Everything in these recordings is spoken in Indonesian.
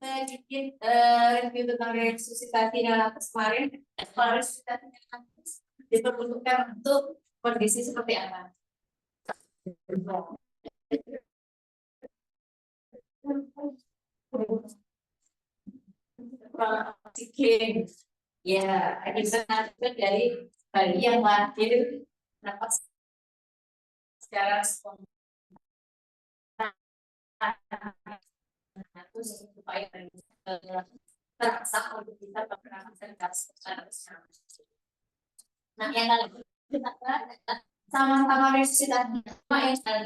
Sedikit review tentang resusitasi nafas kemarin. Kalau resusitasi nafas diperuntukkan untuk kondisi seperti apa? Oksigen, ya, bisa dari bayi yang lahir nafas secara spontan supaya terasa untuk kita berpernafasan secara bersama. Nah, yang kali kita sama-sama resusitasi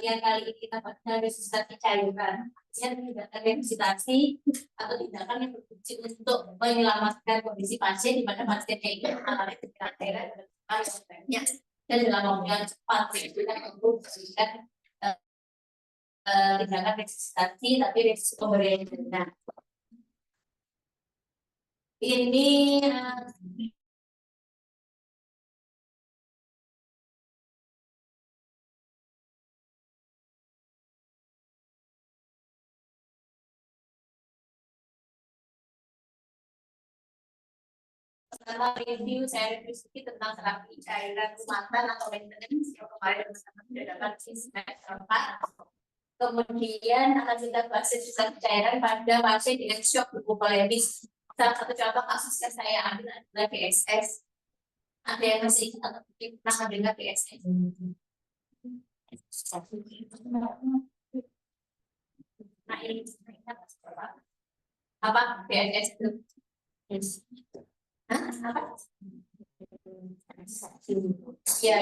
yang kali ini kita pakai resusitasi cairan, yang tidak resusitasi atau tindakan yang berfungsi untuk menyelamatkan kondisi pasien di mana pasiennya itu mengalami cairan dan dalam waktu yang cepat kita perlu memberikan tindakan resusitasi tapi resusitasi pemberian dana. Ini setelah review, saya review sedikit tentang terapi cairan rumahan atau maintenance yang kemarin bersama sudah dapat di semester 4. Kemudian akan kita bahas resusitasi cairan pada pasien dengan shock hipovolemis. Salah satu contoh kasus yang saya ambil adalah PSS. Ada yang masih ingat atau pernah mendengar PSS? Nah, ini apa PSS itu? Apa? Ya,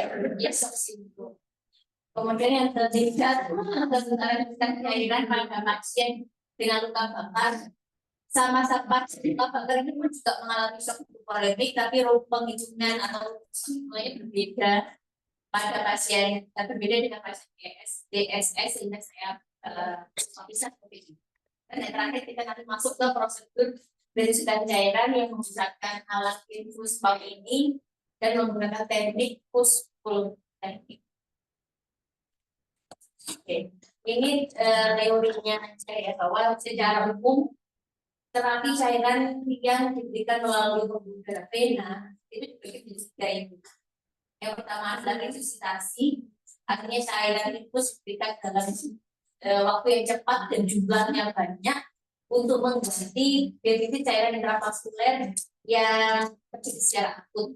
kemudian yang ketiga tentang cairan pada pasien dengan luka bakar. Sama-sama luka bakar ini pun juga mengalami shock hipovolemik, tapi penghitungan atau semuanya berbeda pada pasien, berbeda dengan pasien DSS, sehingga saya bisa seperti ini. Dan yang terakhir kita nanti masuk ke prosedur resusitasi cairan yang menggunakan alat infus pump ini dan menggunakan teknik push pull teknik. Oke, ini teorinya saya bahwa secara umum terapi cairan yang diberikan melalui pembuluh vena itu dibagi menjadi 3 ini. Yang pertama adalah resusitasi, artinya cairan infus diberikan dalam waktu yang cepat dan jumlahnya banyak untuk mengganti defisit cairan intravaskuler yang terjadi secara akut.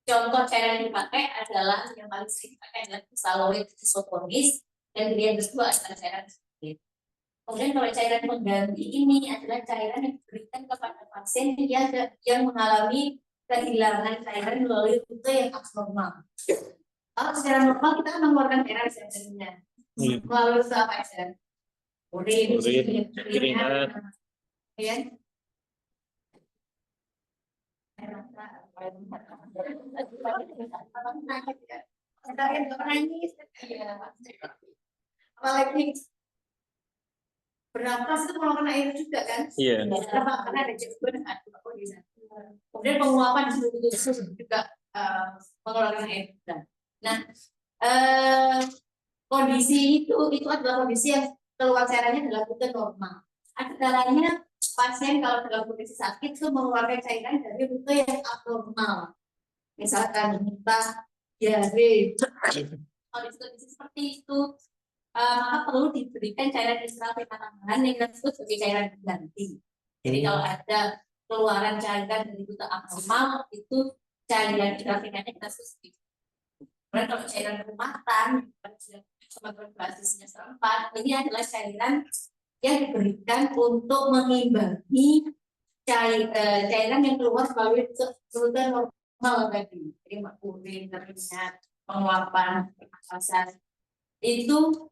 Contoh cairan yang dipakai adalah yang paling sering dipakai adalah kristalloid isotonis dan yang kedua adalah cairan sedikit. Kemudian kalau cairan pengganti ini adalah cairan yang diberikan kepada pasien yang mengalami kehilangan cairan melalui rute yang abnormal. Kalau secara normal kita kan mengeluarkan cairan sebenarnya melalui rute apa ya? Urin, keringat, ya. Apalagi bernafas itu mengeluarkan air juga kan? Iya. Karena ada juga kemudian penguapan di seluruh tubuh juga mengeluarkan air juga. Nah, kondisi itu adalah kondisi yang keluar cairannya dalam rute normal. Ada kalanya pasien kalau dalam kondisi sakit itu mengeluarkan cairan dari rute yang abnormal. Misalkan muntah, diare. Kalau di kondisi seperti itu, maka perlu diberikan cairan intravena tambahan yang disebut sebagai cairan pengganti. Jadi kalau ada keluaran cairan dari rute abnormal, itu cairan intravena kita sebut. Kemudian kalau cairan rumatan, teman-teman basisnya sempat, ini adalah cairan yang diberikan untuk mengimbangi cairan yang keluar melalui rute normal tadi. Jadi urin, keringat, penguapan, pernafasan itu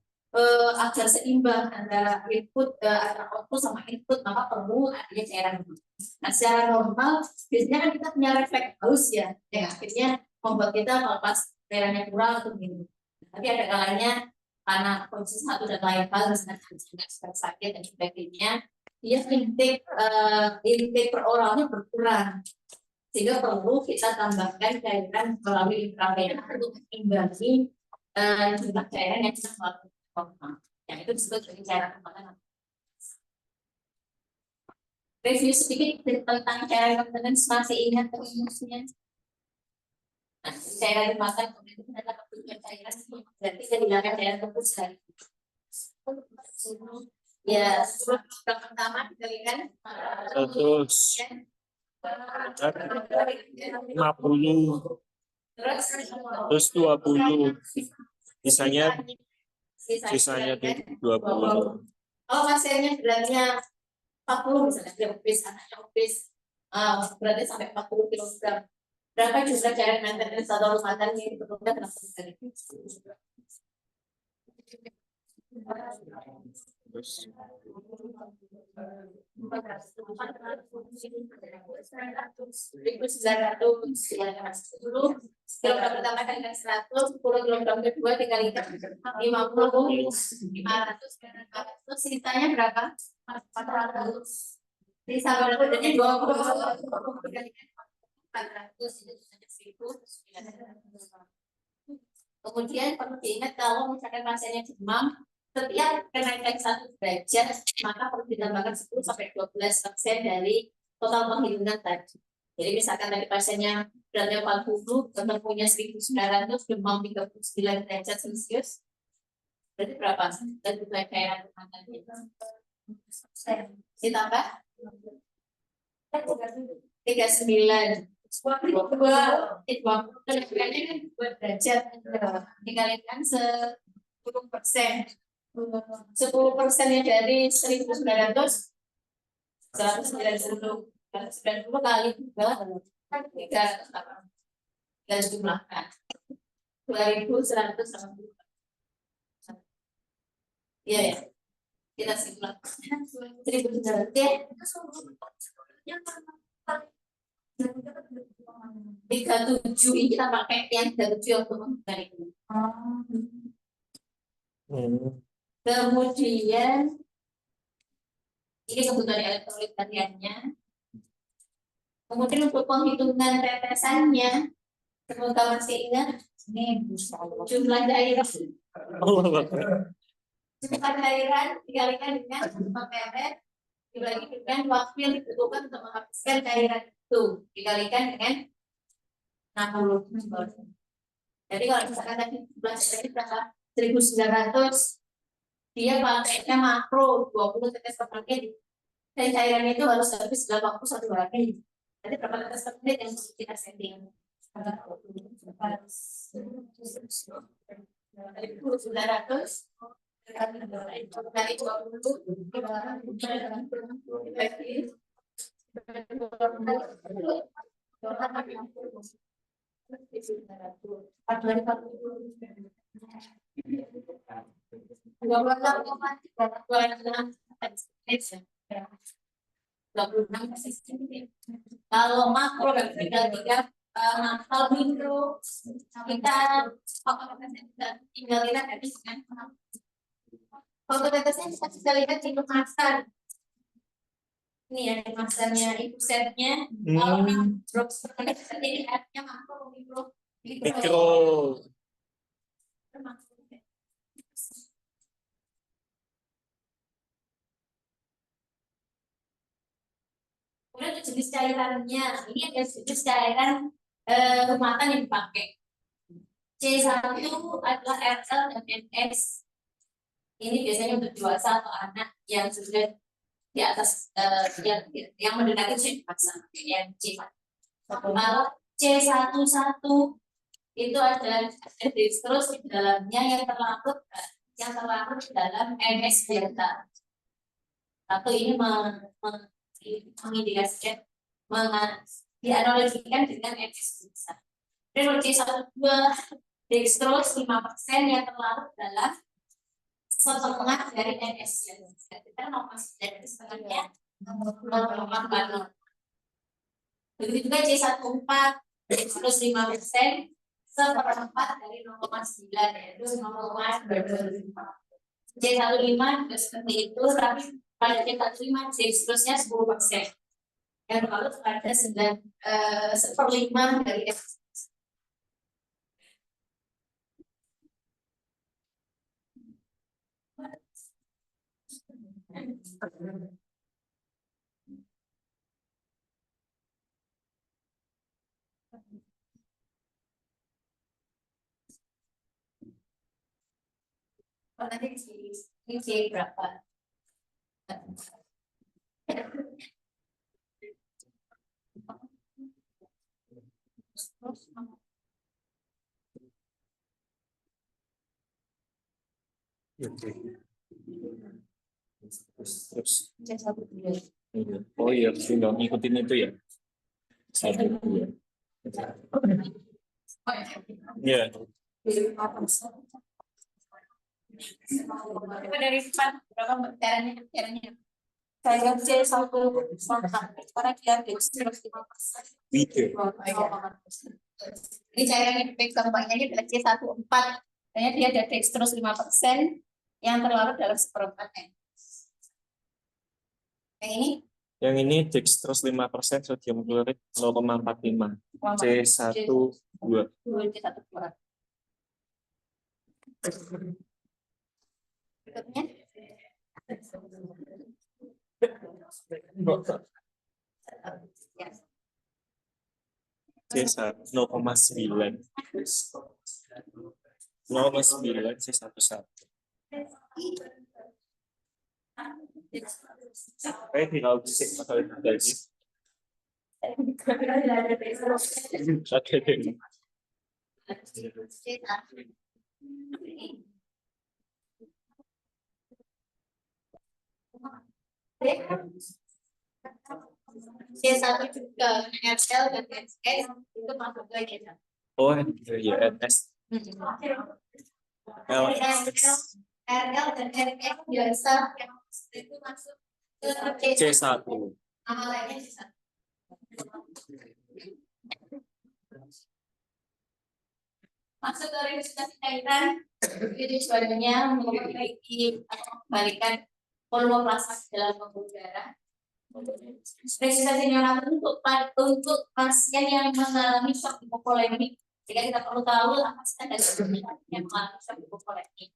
agar seimbang antara input antara output sama input, maka perlu adanya cairan. Nah, secara normal biasanya kan kita punya refleks haus ya, yang akhirnya membuat kita melepas cairannya kurang atau minum. Tapi ada kalanya karena kondisi satu dan lain hal, misalnya sakit dan sebagainya, dia intake per oralnya berkurang, sehingga perlu kita tambahkan cairan melalui intravena untuk mengimbangi jumlah cairan yang kita melakukan normal. Yang itu disebut sebagai cairan makanan. Review sedikit tentang cairan makanan, masih ingat rumusnya? Nah, cairan makan kemudian adalah kebutuhan cairan, berarti kehilangan cairan tembus kan? Ya, yang pertama dikalikan 50, terus 20, sisanya 20. Oh, pasiennya beratnya 40 misalnya, dia obes, anaknya obes, beratnya sampai 40 kg. Berapa jumlah cairan maintenance atau rumah tangga yang diperlukan dalam sekali? Kilogram pertama kalikan 100, 10 kilogram kedua dikalikan 50, 500, 400, sisanya berapa? 400. Sisa berikutnya 20 dikalikan 400, itu sudah 1000. Kemudian perlu diingat kalau misalkan pasiennya demam, setiap kenaikan 1 derajat maka perlu ditambahkan 10 sampai 12% dari total penghitungan tadi. Jadi misalkan tadi pasiennya beratnya 40, ketemunya 1900, demam 39 derajat Celcius, berarti berapa? Dan juga cairan tadi ditambah 39. 2 derajat dikalikan 10%. 10%-nya dari 1900, 190. 190 kali 2, 3 dan jumlahkan 2180. Iya ya, kita simulkan 1900 ya. 37 ini kita pakai yang 37 yang untuk menghindari ini. Kemudian ini kebutuhan elektrolit hariannya. Kemudian untuk penghitungan tetesannya, semoga masih ingat ini jumlah cairan. Jumlah cairan dikalikan dengan ml dibagi dengan waktu yang dibutuhkan untuk menghabiskan cairan itu dikalikan dengan 60. Jadi kalau misalkan tadi jumlah cairan berapa? 1900, dia pakainya makro 20 tetes per menit. Dan cairan itu harus habis dalam waktu 1 hari. Jadi berapa tetes per menit yang kita setting? Dari 1900 dari 26. Kalau makro dan tinggal kalau mikro kita tinggal lihat habis kan. Kalau tetesnya kita lihat di kemasan. Ini ya kemasannya itu setnya. Kalau drop seperti ini artinya makro mikro. Kemudian jenis cairannya, ini ada jenis cairan rumatan yang dipakai. C1 adalah RL dan NS. Ini biasanya untuk dewasa atau anak yang sudah di atas yang mendekati usia dewasa, yang C1. Kalau C11 itu ada dextrose di dalamnya yang terlarut di dalam NS delta. Atau ini mengindikasikan dianalogikan dengan NS besar. Dan C12 dextrose 5% yang terlarut dalam setengah dari NS. Kita mau masih dari setengahnya 0,4. Begitu juga C14 dextrose 5% seperempat dari 0,9 yaitu 0,25. C15 juga seperti itu, tapi pada C15 dextrose-nya 10%. Yang terlarut pada 1/5 dari NS. Nanti ini C berapa? Terus, C1 dulu. oh iya, tinggal ngikutin itu ya. 1, 2. Iya. Coba dari depan berapa Mbak? Caranya? Saya C1 kontak, karena dia dextrose 5%. Video. Ini cairan yang dipegang gampangnya ini adalah C14. Kayaknya dia ada dextrose 5% yang terlarut dalam seperempat M. Yang ini Yang ini dextrose 5%, sodium klorid 0,45. C1 2. C1 2. Berikutnya C1 0,9. 0,9 C11. Tinggal bisik masalah tadi. C1 juga RL dan SS itu masuk ke C1. Oh iya, NS. RL dan SS biasa itu masuk ke C1. Nama lainnya C1. Masuk ke registrasi cairan, jadi tujuannya memperbaiki atau kembalikan volume plasma dalam pembuluh darah. Registrasi neonatal untuk pasien yang mengalami shock hipovolemik. Jika kita perlu tahu apa saja dari yang mengalami shock hipovolemik.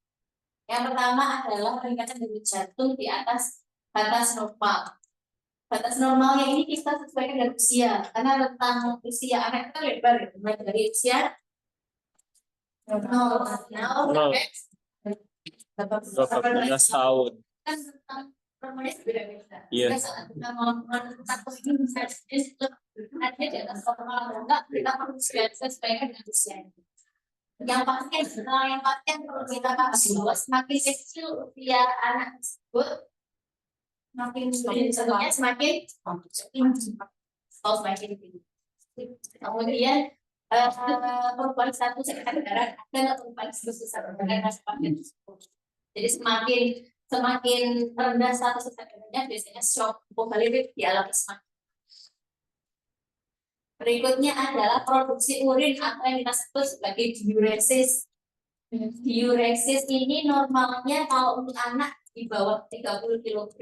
Yang pertama adalah peningkatan denyut jantung di atas batas normal. Batas normalnya ini kita sesuaikan dengan usia, karena rentang usia anak kita lebar, mulai dari usia 18 tahun. Kan rentang normalnya beda-beda. Iya. Saat kita melakukan satu ini bisa ada di atas normal atau enggak, kita perlu sesuaikan dengan usia. Yang pasti yang perlu kita pahami bahwa semakin kecil usia anak tersebut, semakin tentunya semakin tinggi. Semakin tinggi. Kemudian perubahan status sekitar darah dan perubahan status darah pasien tersebut. Jadi semakin rendah status darahnya, biasanya shock hipovolemik dialami semakin. Berikutnya adalah produksi urin atau yang kita sebut sebagai diuresis. Diuresis ini normalnya kalau untuk anak di bawah 30 kg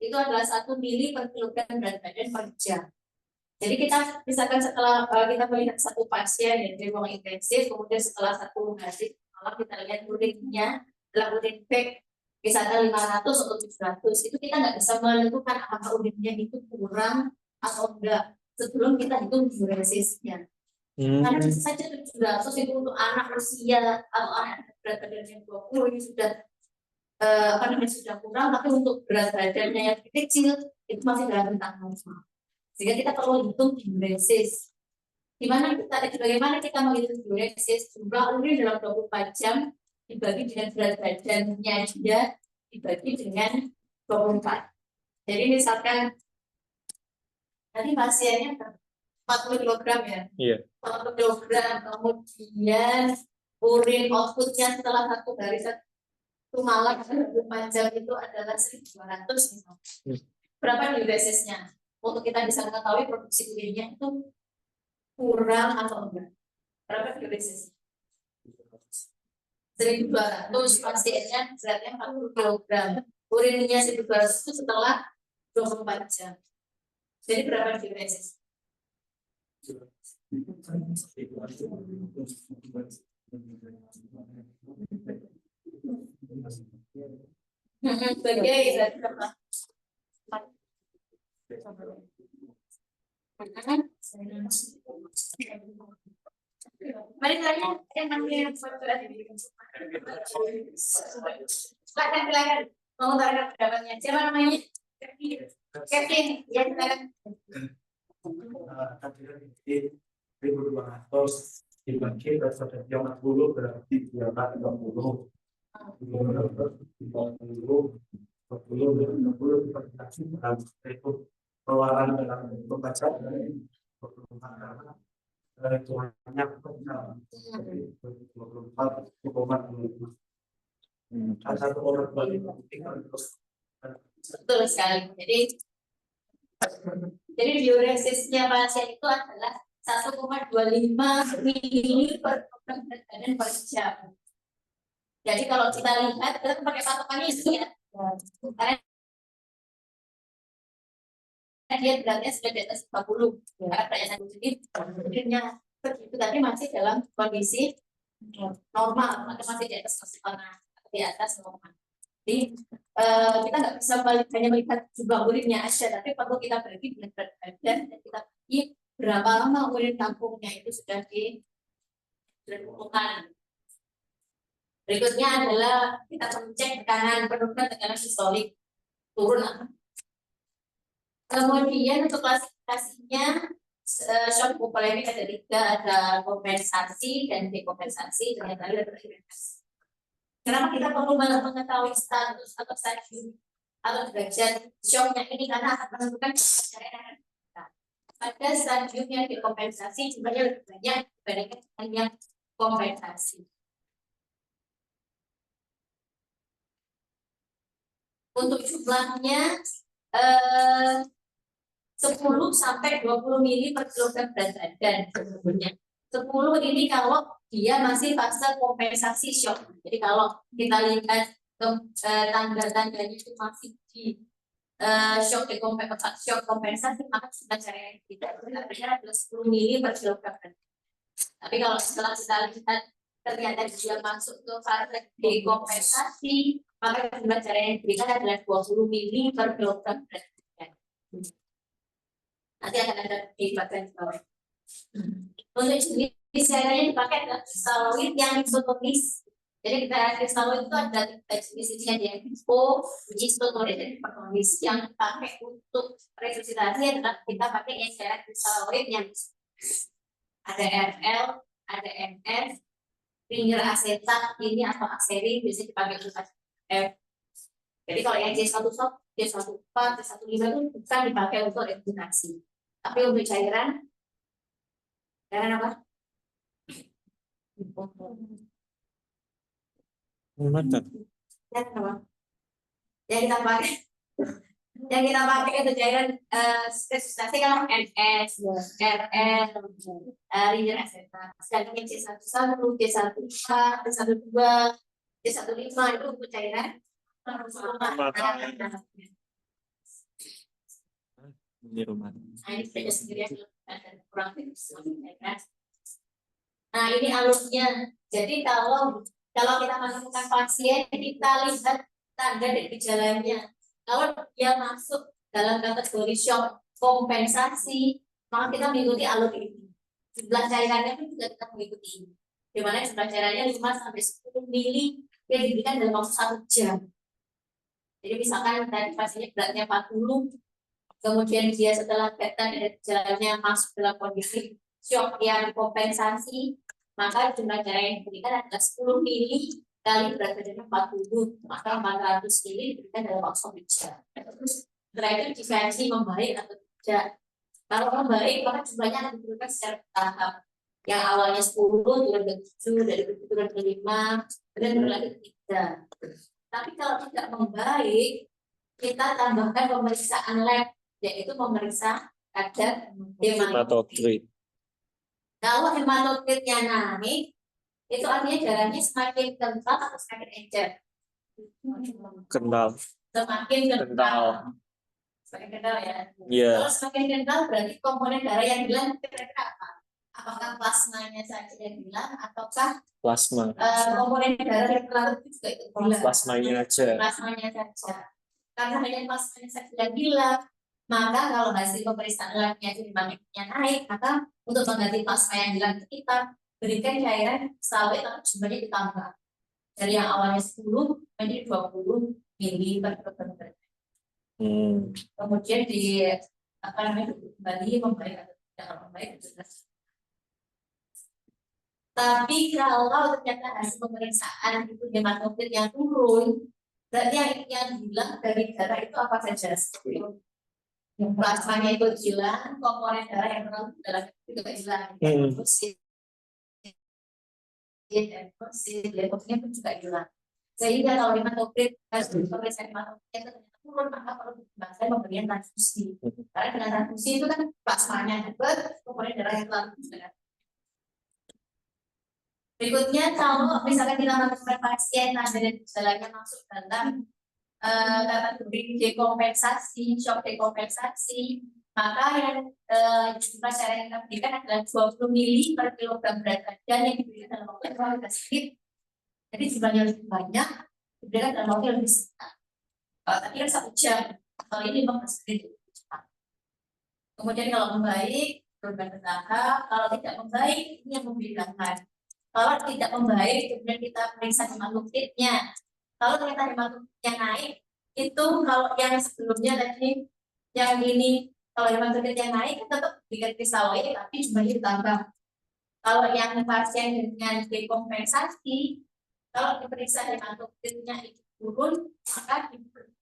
itu adalah 1 mili per kilogram berat badan per jam. Jadi kita misalkan setelah kita melihat satu pasien yang di ruang intensif, kemudian setelah 1 hari malam kita lihat urinnya dalam urin bag misalkan 500 atau 700, itu kita nggak bisa menentukan apakah urinnya itu kurang atau enggak sebelum kita hitung diuresisnya. Karena bisa saja 700 itu untuk anak usia atau anak berat badan yang 20 ini sudah sudah kurang, tapi untuk berat badannya yang kecil itu masih dalam rentang normal. Sehingga kita perlu hitung diuresis. Bagaimana kita menghitung diuresis? Jumlah urin dalam 24 jam dibagi dengan berat badannya dia dibagi dengan 24. Jadi misalkan tadi pasiennya 40 kg ya? Iya. 40 kg, kemudian urin outputnya setelah 1 hari 1 malam 24 jam itu adalah 1.200 misalnya. Berapa diuresisnya? Untuk kita bisa mengetahui produksi urinnya itu kurang atau enggak. Berapa diuresisnya? 1.200, pasiennya beratnya 40 kg. Urinnya 1.200 itu setelah 24 jam. Jadi berapa diuresis? Sebagai berapa? Mari tanya yang namanya silakan mau utarakan pendapatnya. Siapa namanya? Kevin, ya silakan. 1.200 dibagi pada jam 40 berarti 230. 40 itu pengeluaran dalam bentuk pajak dari hitungannya 24,25. Ada orang balik terus. Betul sekali. Jadi diuresisnya pasien itu adalah 1,25 mili per badan per jam. Jadi kalau kita lihat, kita pakai patokannya ini ya. Karena dia beratnya sudah di atas 50. Karena beratnya jadi begitu tadi masih dalam kondisi normal atau masih di atas di atas normal. Jadi kita nggak bisa hanya melihat jumlah urinnya aja, tapi perlu kita bagi dengan berat badan dan kita bagi berapa lama urin tampungnya itu sudah ditentukan. Berikutnya adalah kita cek tekanan penurunan tekanan sistolik turun. Kemudian untuk klasifikasinya shock hipovolemik ada 3, ada kompensasi dan dekompensasi dan yang tadi ada hipertensi. Kenapa kita perlu mengetahui status atau stadium atau derajat shocknya ini karena akan menentukan cara pada stadium yang dekompensasi jumlahnya lebih banyak dibandingkan dengan yang kompensasi. Untuk jumlahnya 10 sampai 20 mili per kilogram berat badan. 10 ini kalau dia masih fase kompensasi shock. Jadi kalau kita lihat tanda-tandanya itu masih di shock kompensasi, maka kita cari kita adalah 10 mili per kilogram. Tapi kalau setelah kita lihat ternyata dia masuk ke fase dekompensasi, maka jumlah cairan yang diberikan adalah 20 mili per kilogram berat badan. Nanti akan ada di bagian bawah. Untuk jenis cairan yang dipakai adalah kristaloid yang isotonis. Jadi kita kristaloid itu ada 3 jenisnya, ada yang hipo, isotonis dan hipertonis. Yang dipakai untuk resusitasi adalah kita pakai yang cairan kristaloid yang ada RL, ada MS, ringer asetat ini atau akserin biasanya dipakai untuk F. Jadi kalau yang J1 shock, J14, J15 itu bukan dipakai untuk resusitasi. Tapi untuk cairan apa? Yang kita pakai itu cairan resusitasi kalau NS, RL, ringer asetat. Sedangkan yang C11, C1A, C12, C15 itu untuk cairan di rumah. Nah ini alurnya. Jadi kalau kita menemukan pasien, kita lihat tanda dan gejalanya. Kalau dia masuk dalam kategori shock kompensasi, maka kita mengikuti alur ini. Jumlah cairannya pun juga kita mengikuti. Di mana jumlah cairannya 5 sampai 10 mili yang diberikan dalam waktu 1 jam. Jadi misalkan tadi pasiennya beratnya 40, kemudian dia setelah tanda dan gejalanya masuk dalam kondisi shock yang kompensasi, maka jumlah cairan yang diberikan adalah 10 mili kali berat badannya 40, maka 400 mili diberikan dalam waktu 1 jam. Setelah itu diferensi membaik atau tidak. Kalau membaik, maka jumlahnya akan diberikan secara bertahap. Yang awalnya 10 turun ke 7, dari 7 turun ke 5, dan berlanjut ke 3. Tapi kalau tidak membaik, kita tambahkan pemeriksaan lab, yaitu memeriksa kadar Hematokrit. Kalau hematokritnya naik, itu artinya darahnya semakin kental atau semakin encer? Kental. Semakin kental. Semakin kental ya. Iya. Kalau semakin kental berarti komponen darah yang hilang kira-kira apa? apakah plasmanya saja yang hilang ataukah Plasma. komponen darah yang terlarut itu juga ikut hilang. Plasmanya aja. Plasmanya saja. Karena hanya plasmanya saja yang hilang, maka kalau hasil pemeriksaan labnya hemodinamiknya naik, maka untuk mengganti plasma yang hilang itu kita berikan cairan sawit atau jumlahnya ditambah dari yang awalnya 10 menjadi 20 mili per kilogram. Kemudian di apa namanya kembali membaik atau tidak membaik jelas. Tapi kalau ternyata hasil pemeriksaan itu hematokrit yang turun, berarti yang hilang dari darah itu apa saja? Plasmanya itu hilang, komponen darah yang terlalu dalam itu juga hilang. Dan glukosidnya pun juga hilang. Sehingga kalau hematokrit hasil pemeriksaan hematokrit itu ternyata turun, maka perlu dikembangkan pemberian transfusi. Karena dengan transfusi itu kan plasmanya dapat, komponen darah yang terlalu juga. Berikutnya, kalau misalkan kita melakukan pasien ada gejalanya masuk dalam kategori dekompensasi, shock dekompensasi, maka yang jumlah cairan yang kita berikan adalah 20 mili per kilogram berat badan yang diberikan dalam waktu yang lebih sedikit. Jadi jumlahnya lebih banyak, diberikan dalam waktu yang lebih singkat. Tapi kan 1 jam, kalau ini 15 menit lebih cepat. Kemudian kalau membaik, program bertahap. Kalau tidak membaik, ini yang membedakan. Kalau tidak membaik, kemudian kita periksa hematokritnya. Kalau ternyata hematokritnya naik, itu kalau yang sebelumnya tadi, yang ini, kalau hematokrit yang naik, tetap diganti sawit, tapi jumlahnya ditambah. Kalau yang pasien dengan dekompensasi, kalau diperiksa hematokritnya itu turun, maka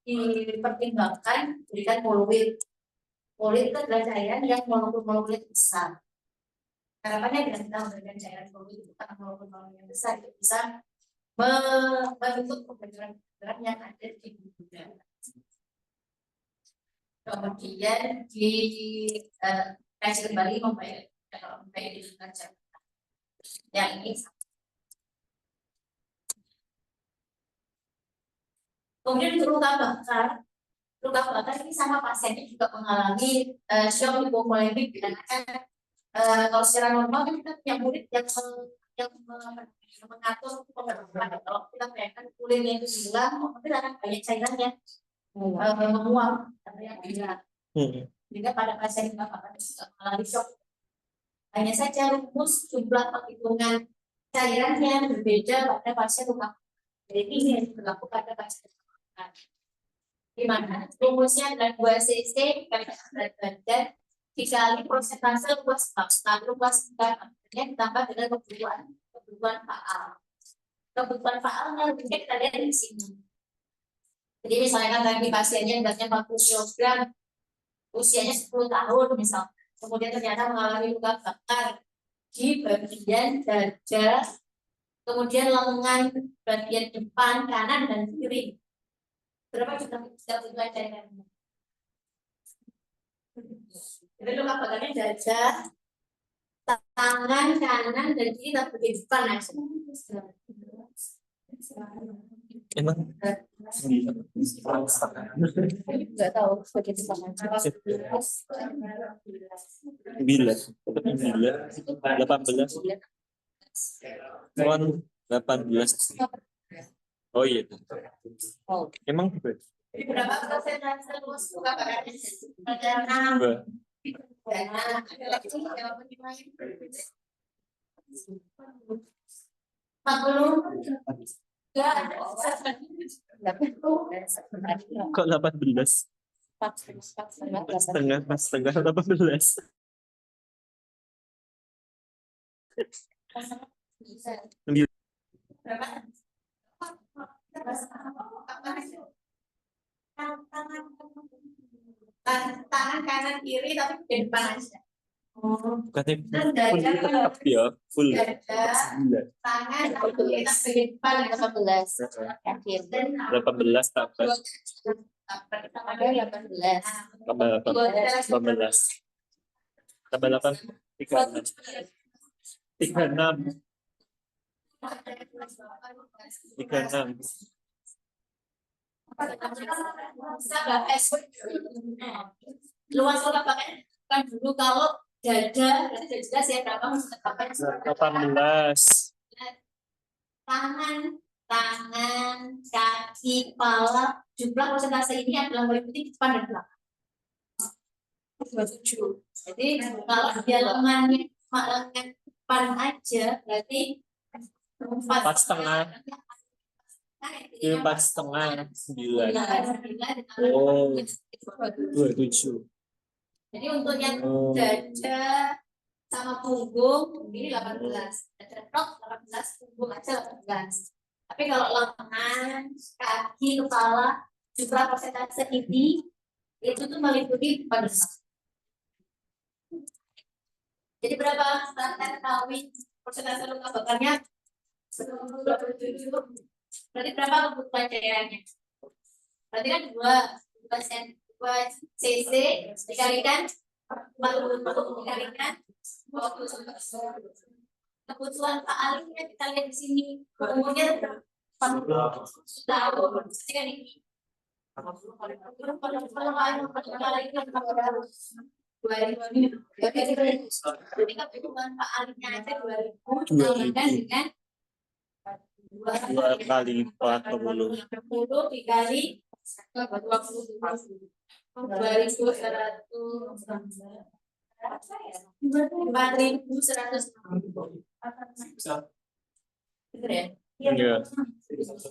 dipertimbangkan berikan poluit. Poluit itu adalah cairan yang molekul-molekul besar. Harapannya dengan kita memberikan cairan poluit itu karena molekul-molekul yang besar itu bisa menutup kebenaran yang ada di budaya. Kemudian dikaji kembali membayar di Jakarta. Yang ini. Kemudian luka bakar ini sama pasiennya juga mengalami shock hipovolemik dan kalau secara normal kan kita punya murid yang mengatur pengetahuan. Kalau kita bayangkan kulitnya itu hilang, mungkin akan banyak cairannya menguap atau yang hilang. Sehingga pada pasien luka bakar juga mengalami shock. Hanya saja rumus jumlah penghitungan cairannya berbeda pada pasien luka bakar. Jadi ini yang berlaku pada pasien luka bakar. Di mana rumusnya adalah 2 cc kali berat badan dikali persentase luas bakar, luas bakarnya ditambah dengan kebutuhan faal. Kebutuhan faalnya mungkin kita lihat di sini. Jadi misalnya tadi pasiennya beratnya 40 kg, usianya 10 tahun misalnya, kemudian ternyata mengalami luka bakar di bagian dada, kemudian lengan bagian depan kanan dan kiri. Berapa juta kebutuhan cairannya? Jadi luka bakarnya dada, tangan kanan dan kiri tapi bagian depan aja. Emang Nggak tahu bagian depan aja. 18. Oh iya. Emang Berapa persentase luas luka bakarnya? kok 18? Setengah 18. Tangan kanan kiri tapi di depan aja. Katanya full ya, Tangan kiri tapi di depan 18. 18 tambah 36. Luas luka bakar kan dulu kalau Dada, berarti sudah jelas ya berapa menetapkan 18. tangan, kaki, kepala, jumlah persentase ini adalah meliputi depan dan belakang. 27. Jadi kalau dia lengannya depan aja, berarti 4,5. Ini 4,5. 9. 9. Oh, 27. Jadi untuk yang Oh. dada sama punggung ini 18. Dada tok 18, punggung aja 18. Tapi kalau lengan, kaki, kepala, jumlah persentase ini itu tuh meliputi depan dan belakang. Jadi berapa kita ketahui persentase luka bakarnya? 27. Berarti berapa kebutuhan cairannya? Berarti kan 2 cc dikalikan 40 dikalikan 20. Kebutuhan Pak Alifnya kita lihat di sini umurnya 40 tahun. Pasti kan ini. Jadi kebutuhan Pak Alifnya aja 2000 dikalikan dengan 2 kali 40 dikali 4.100. Betul ya? Iya.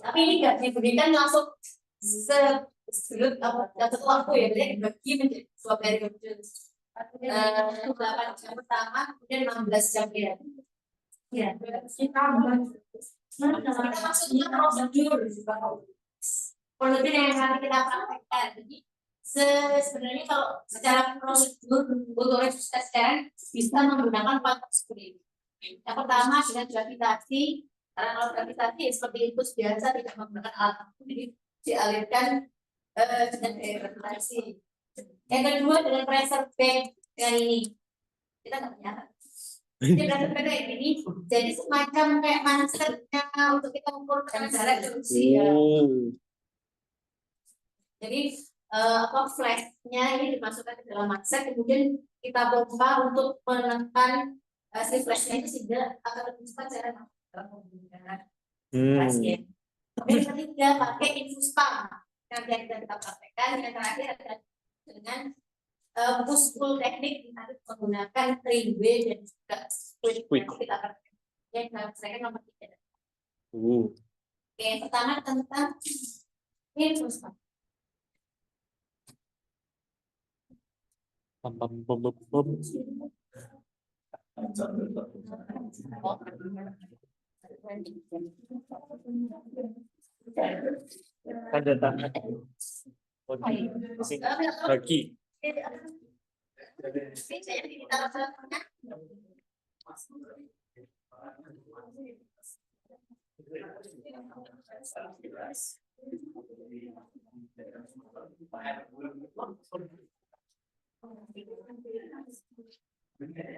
Tapi ini nggak diberikan langsung sebelum satu waktu ya, jadi dibagi menjadi 2 periode. 8 jam pertama, kemudian 16 jam ya. Ya, kita maksudnya prosedur yang nanti kita praktekkan. Jadi sebenarnya kalau secara prosedur untuk resusitasi sekarang bisa menggunakan 4 prosedur ini. Yang pertama dengan gravitasi. Karena kalau gravitasi seperti infus biasa tidak menggunakan alat apapun, jadi dialirkan dengan gaya gravitasi. Yang kedua dengan pressure band kayak ini. Kita nggak punya. Jadi pressure band kayak ini, jadi semacam kayak monsternya untuk kita mengukur tekanan darah erupsi. Jadi flashnya ini dimasukkan ke dalam masker, kemudian kita pompa untuk menekan si flashnya itu sehingga akan lebih cepat cairan menggunakan pasien. Yang ketiga pakai infus pump yang kita praktekkan. Yang terakhir adalah dengan push pull teknik nanti menggunakan 3W dan juga quick kita praktekkan. Yang saya nomor 3. Oke, yang pertama tentang infus pump. Ada tangan. Bagi.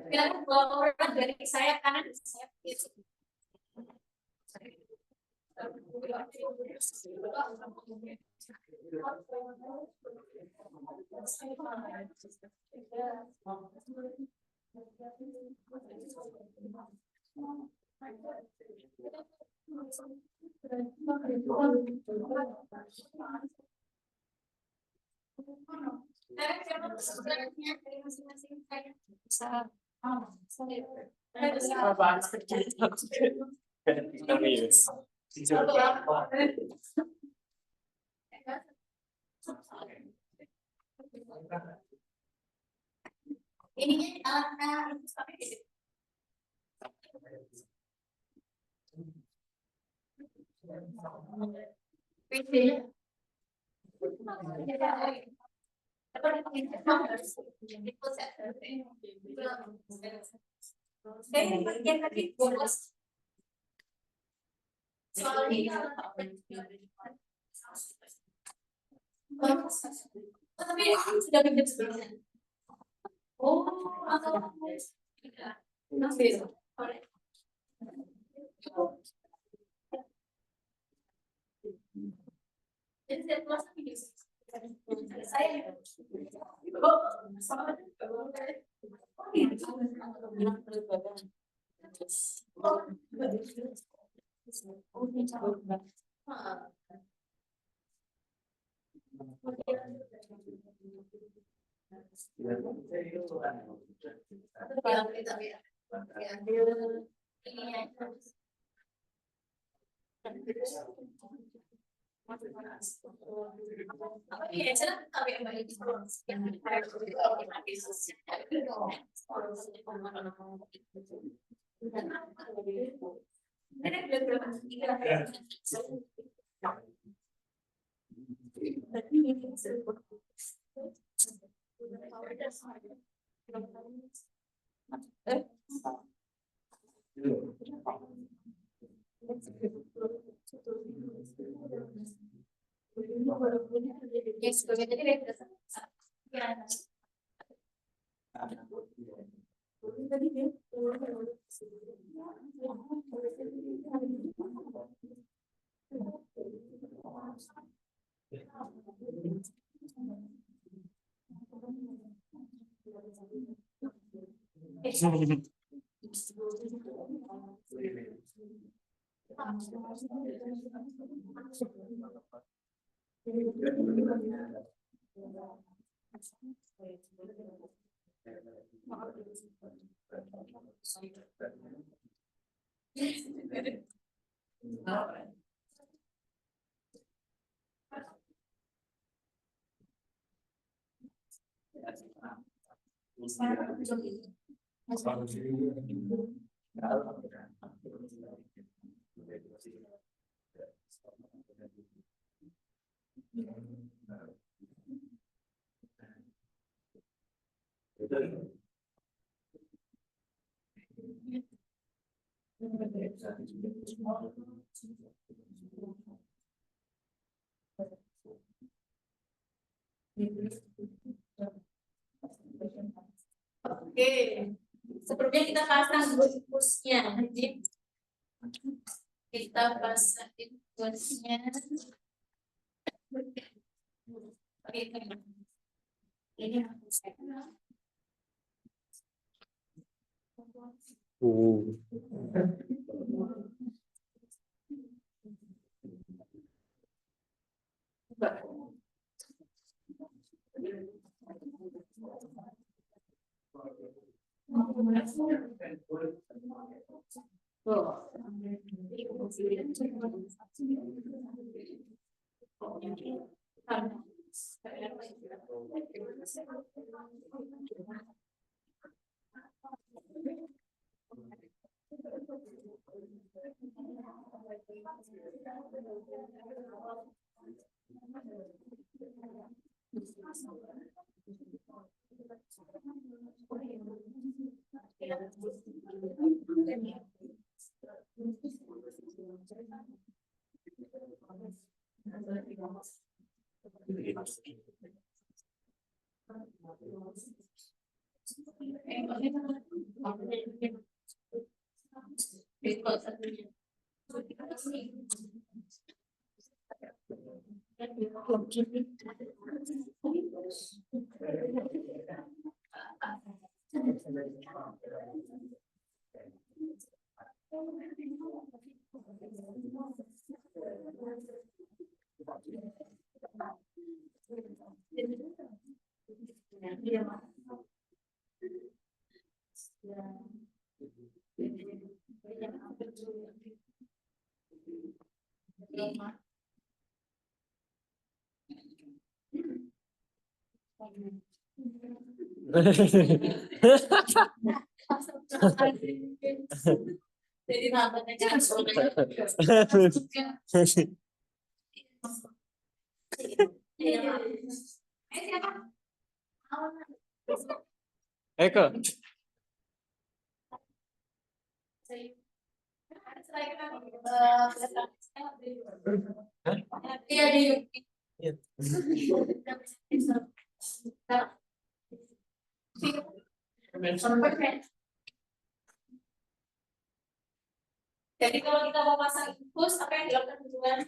Kita bawa orang dari sayap kanan ke sayap kiri. Ini alat bagian tadi bolos. Tapi sudah pinjam sebelumnya. Oh, jadi saya kelas Saya Oke, sebelumnya kita pasang busnya. Jadi kita pasang busnya. Ini jadi namanya jangan Eko. Iya di Jadi kalau kita mau pasang infus, apa yang dilakukan duluan?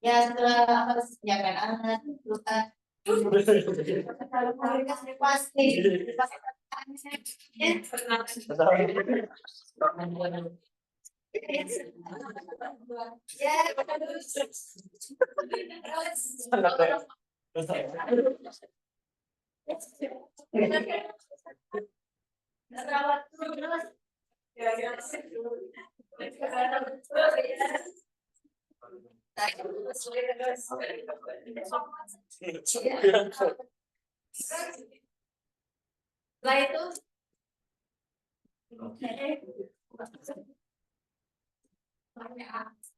Ya setelah apa disediakan anak luka pasti setelah itu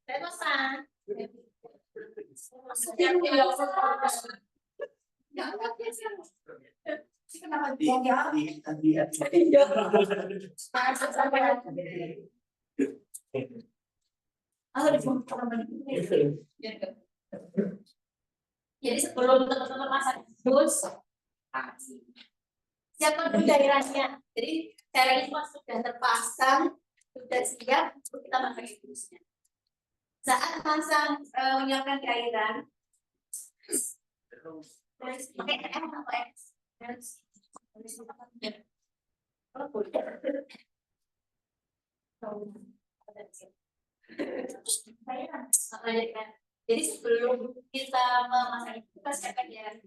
saya pesan jadi sebelum teman-teman masak jus siapkan dulu cairannya. Jadi cairan itu sudah terpasang, sudah siap untuk kita masak jusnya. Saat pasang menyiapkan cairan, pakai M atau X? Jadi sebelum kita memasak itu kita siapkan cairan.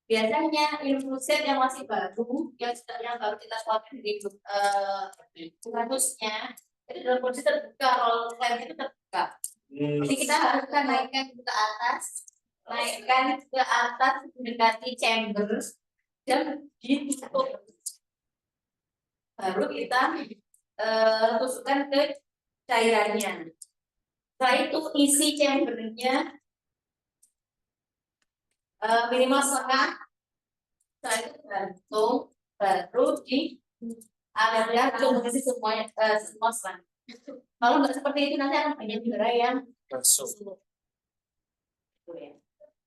Biasanya infuser yang masih baru, yang baru kita keluarkan dari harusnya itu dalam kondisi terbuka, kalau klaim itu terbuka. Jadi kita harus naikkan ke atas, mendekati chamber dan ditutup. Baru kita tusukkan ke cairannya. Setelah itu isi chambernya minimal setengah. Setelah itu gantung, baru di area mengisi semuanya semua selang. Kalau nggak seperti itu nanti akan banyak udara yang masuk.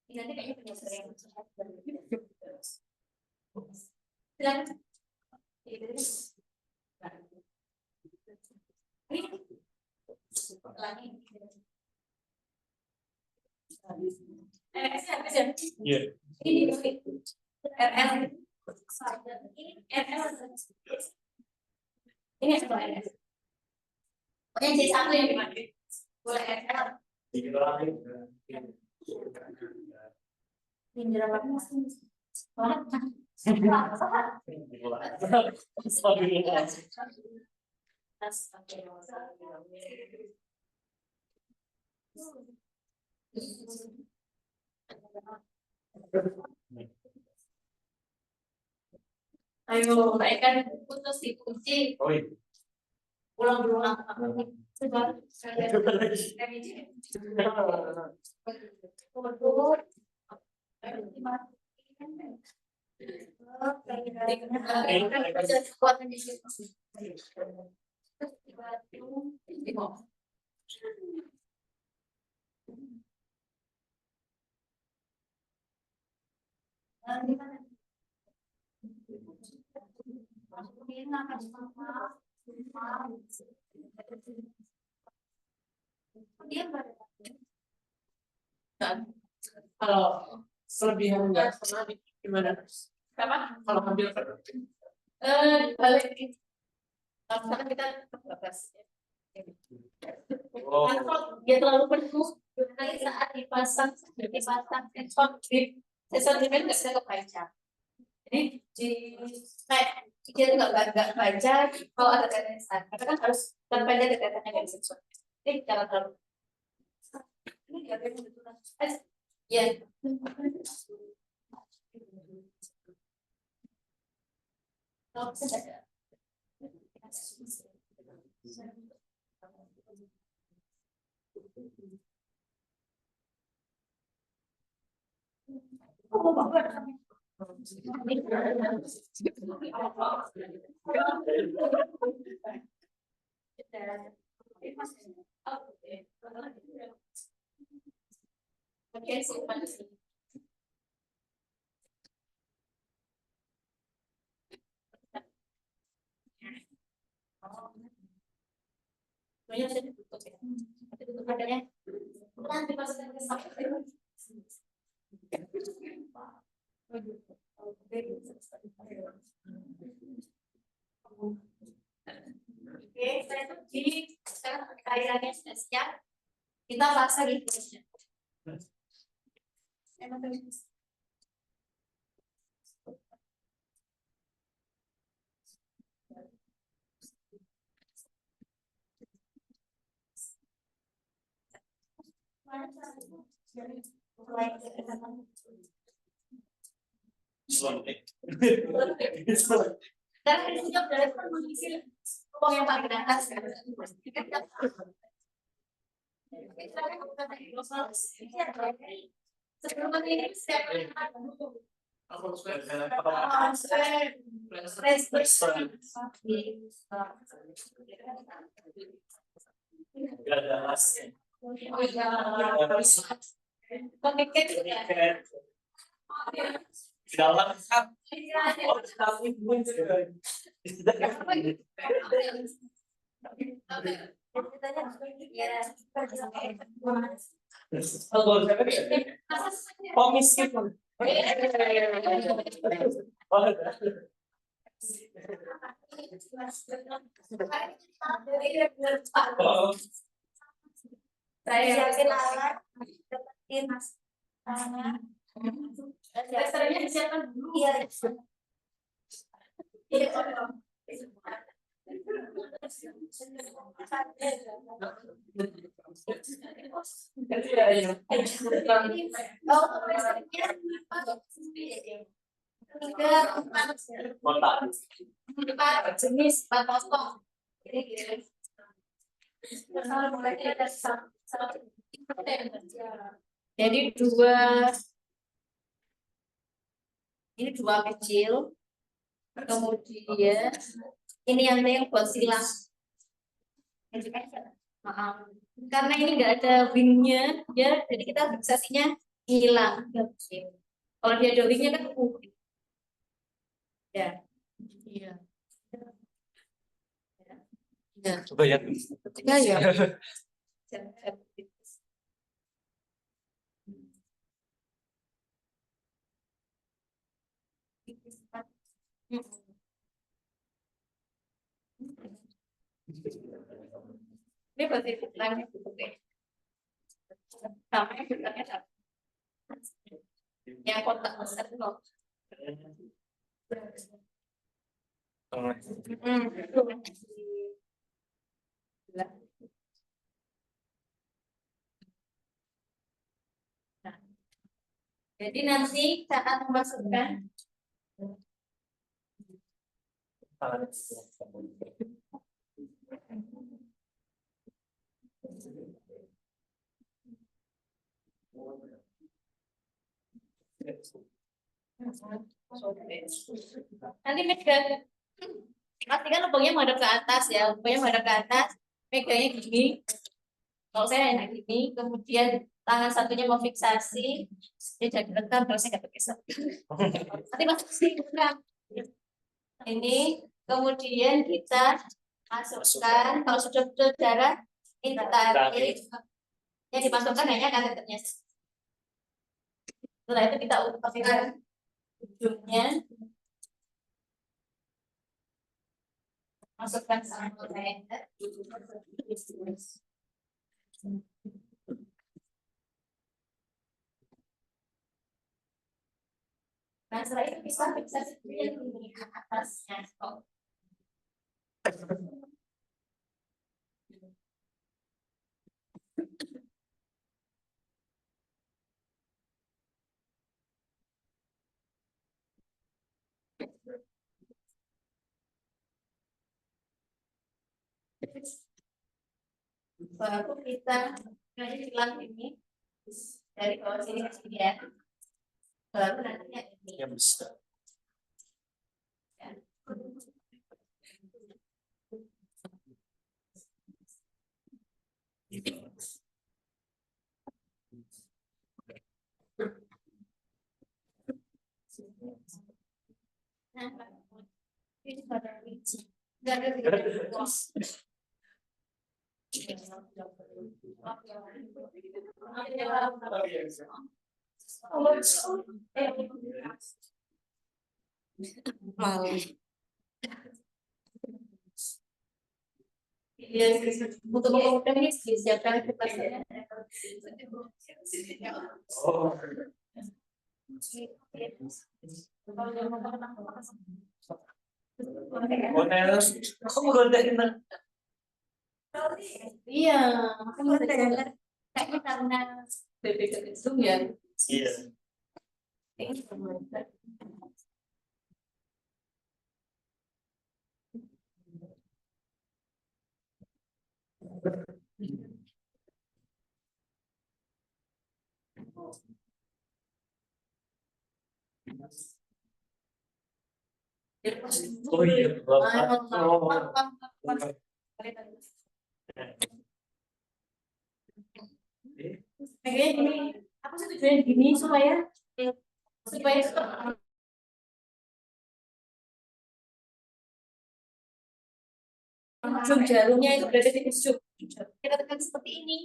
ini nanti kayaknya punya sering. Silakan. Iya. Ini RL. Ini sebelah RL. Pokoknya jadi satu yang dipakai. Boleh RL. Pinjam apa mas? Ayo, naikkan putus dikunci. Ulang-ulang. Kalau kelebihan enggak sama gimana? Apa? Kalau ambil Balik. Kalau misalkan kita terbabas. Kalau dia terlalu penuh, nanti saat dipasang sensor grip nggak bisa kebaca. Jadi kayak dia nggak baca kalau ada tetesan. Karena kan harus terbaca tetesannya dari sensor. Jadi jangan terlalu. Ini dia betul. Ya. Kalau bisa ada. Oke, simpan. Banyak sudah ditutup ya. Ditutup adanya. Nanti masukkan ke samping. Oke, jadi sekarang cairannya sudah siap. Kita pasang infusnya. Dan prinsipnya dari kondisi ruang yang paling atas. Sebelum ini saya Dalam saya yakin alat dapetin testernya disiapkan dulu. Iya. Empat jenis potong. Jadi ini dua kecil, kemudian ini yang buat silang. Maaf. Karena ini nggak ada wingnya, ya, jadi kita fiksasinya hilang. Kalau dia ada wingnya kan ya. Iya. Ya. Coba ya. Ya. Ini berarti filternya cukup deh. Namanya filternya apa? Yang kotak besar itu loh. Nah, jadi nanti saat memasukkan nanti megang, pastikan lubangnya menghadap ke atas ya, lubangnya menghadap ke atas, megangnya gini. Kalau saya enak gini, kemudian tangan satunya mau fiksasi, dia jadi rekam, kalau saya nggak bergeser. Nanti masuk sini, ini, kemudian kita masukkan, kalau sudah betul darah, ini tarik, yang dimasukkan hanya kateternya. Setelah itu kita upahkan ujungnya, masukkan sampel kateter. Nah, setelah itu bisa fiksasi yang di atasnya. Baru kita hilang ini dari bawah sini ke sini ya. Baru nantinya ini. Yang besar. Untuk komputer ini disiapkan kepastian. Oh. Iya, kayaknya karena BPK itu ya. Iya. Oh iya. Kayaknya gini, apa sih tujuannya gini supaya ujung jarumnya itu berada di ujung. Kita tekan seperti ini.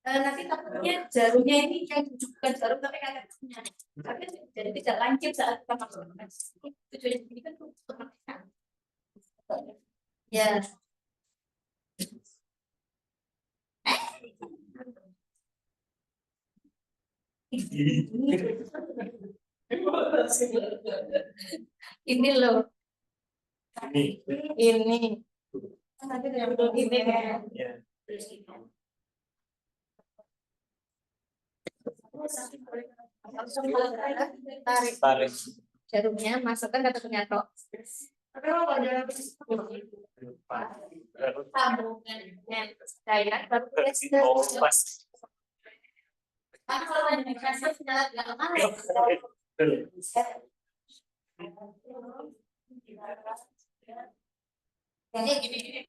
Nanti takutnya jarumnya ini yang bukan jarum tapi kayak punya. Tapi jadi tidak lancip saat kita masukkan. Tujuannya begini kan untuk menekan. Ya. Ini loh. Ini. Ini kan. Iya. Tarik. Jarumnya masukkan ke tengah tok. Sambungan dengan cairan baru Pas. karena kalau ada migrasi sudah agak lama. Jadi gini.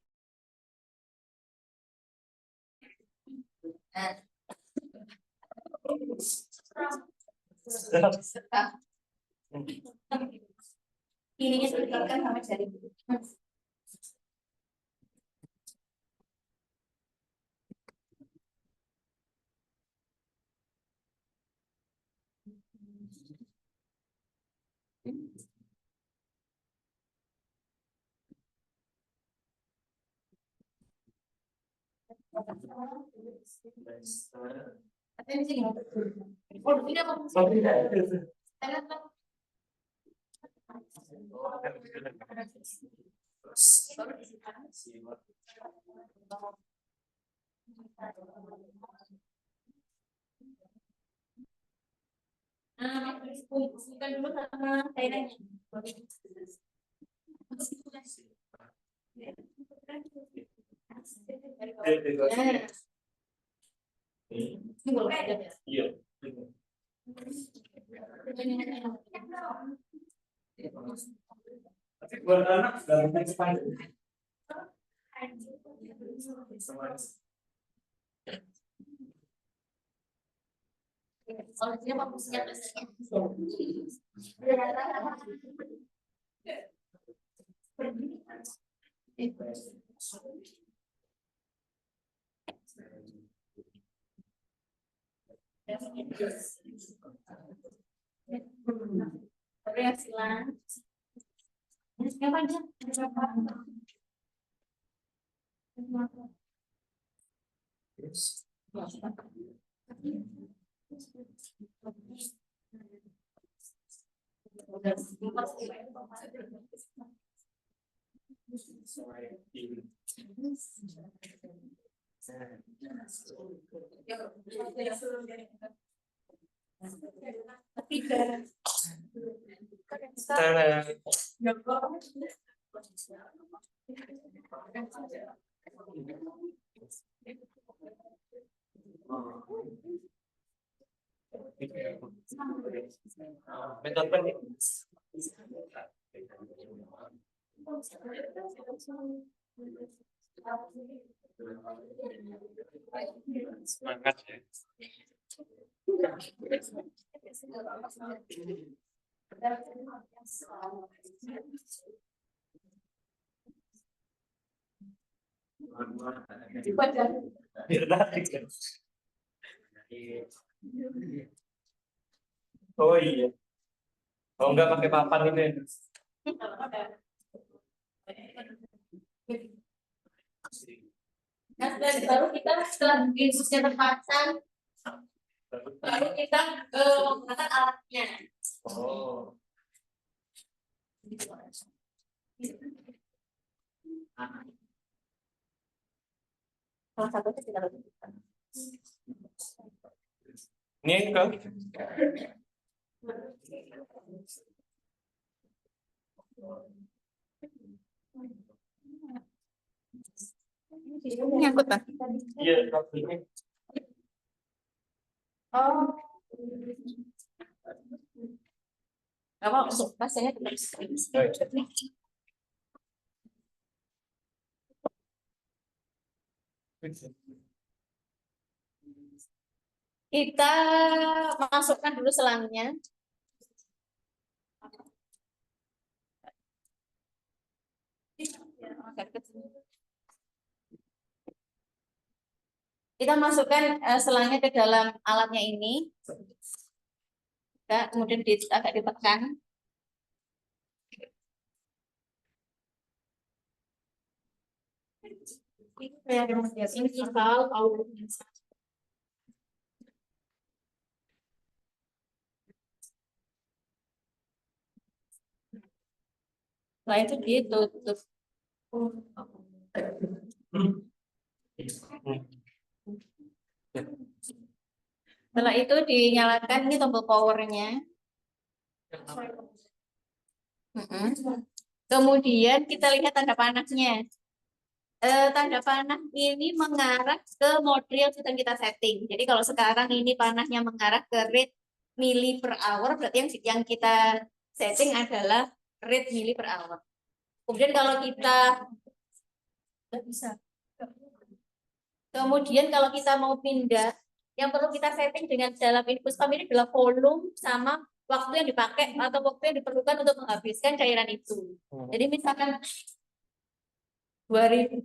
Ininya ditekatkan sama jari. Atensi. Oh, ini apa? Bukan dulu sama cairannya. Ini boleh ada. Iya. Tapi buat anak dalam ekspansi. Kalau dia mau siap silang. Siapa aja? Semangat ya. Oh iya. Kalau enggak pakai papan ini. Nah, baru kita setelah insusnya terpasang, baru kita menggunakan alatnya. Oh. Salah satunya kita lakukan. Ini ke Nyangkut Pak. iya ini. Oh. Apa untuk pasnya tetap kita masukkan dulu selangnya. Kita masukkan selangnya ke dalam alatnya ini. Kemudian agak ditekan. Setelah itu ditutup. Setelah itu dinyalakan ini tombol powernya. Kemudian kita lihat tanda panahnya. Tanda panah ini mengarah ke mode yang sedang kita setting. Jadi kalau sekarang ini panahnya mengarah ke rate mili per hour, berarti yang kita setting adalah rate mili per hour. Kemudian kalau kita nggak bisa. Kemudian kalau kita mau pindah, yang perlu kita setting dengan dalam infus ini adalah volume sama waktu yang dipakai atau waktu yang diperlukan untuk menghabiskan cairan itu. Jadi misalkan 2000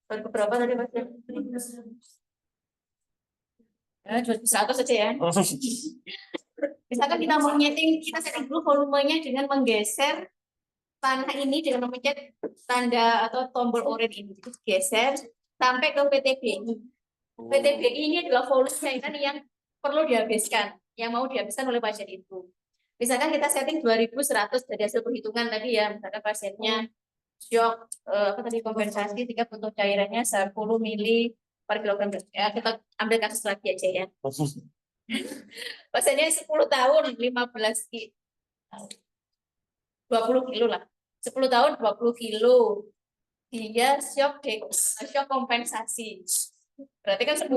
berapa tadi Mas? 100 saja ya. Misalkan kita mau nyeting, kita setting dulu volumenya dengan menggeser panah ini dengan memencet tanda atau tombol oranye ini. Jadi geser sampai ke PTBI. PTBI ini adalah volume cairan yang perlu dihabiskan, yang mau dihabiskan oleh pasien itu. Misalkan kita setting 2100 dari hasil perhitungan tadi ya, misalkan pasiennya shock kompensasi jika butuh cairannya 10 mili per kilogram. Ya, kita ambil kasus lagi aja ya. Pasiennya 10 tahun 15 kilo 20 kilo lah. 10 tahun 20 kilo. Dia shock kompensasi. Berarti kan 10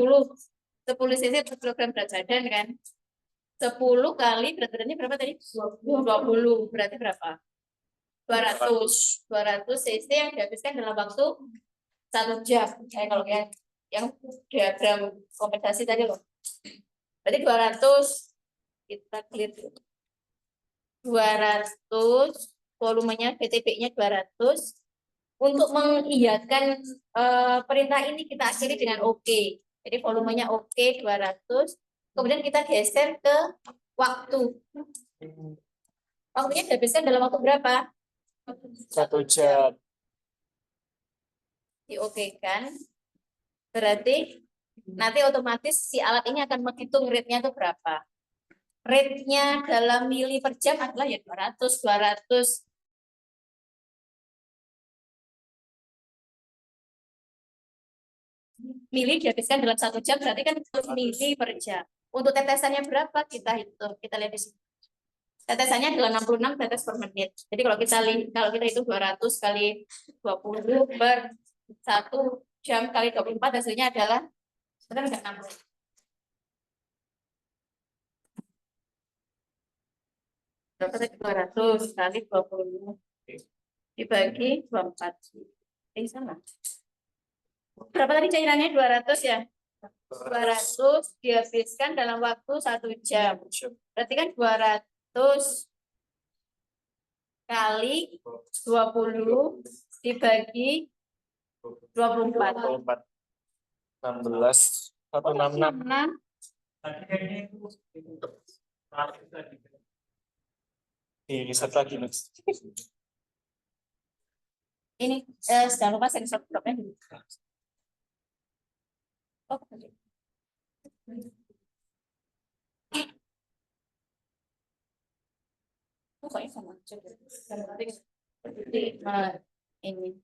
cc per kilogram berat badan kan. 10 kali berat badannya berapa tadi? 20 berarti berapa? 200 cc yang dihabiskan dalam waktu 1 jam. Kalau yang diagram kompensasi tadi loh. Berarti 200 kita clear 200 volumenya PTB-nya 200. Untuk mengiyakan perintah ini kita akhiri dengan OK. Jadi volumenya OK 200. Kemudian kita geser ke waktu. Waktunya dihabiskan dalam waktu berapa? 1 jam. Di OK kan? Berarti nanti otomatis si alat ini akan menghitung rate-nya itu berapa. Rate-nya dalam mili per jam adalah ya 200 mili dihabiskan dalam 1 jam, berarti kan mili per jam. Untuk tetesannya berapa kita hitung, kita lihat di sini. Tetesannya adalah 66 tetes per menit. Jadi kalau kita hitung 200 kali 20 per 1 jam kali 24 hasilnya adalah benar enggak 60. Berapa tadi 200 kali 20 dibagi 24. Ini salah. Berapa tadi cairannya? 200 ya? 200 dihabiskan dalam waktu 1 jam. Berarti kan 200 kali 20 dibagi 24. 16, 166. 6. Tadi kayaknya itu tadi. Ini satu lagi, Mas. Ini jangan lupa sensor dropnya dulu. Oh, oke. Oh, kayaknya sama aja. Yang penting seperti ini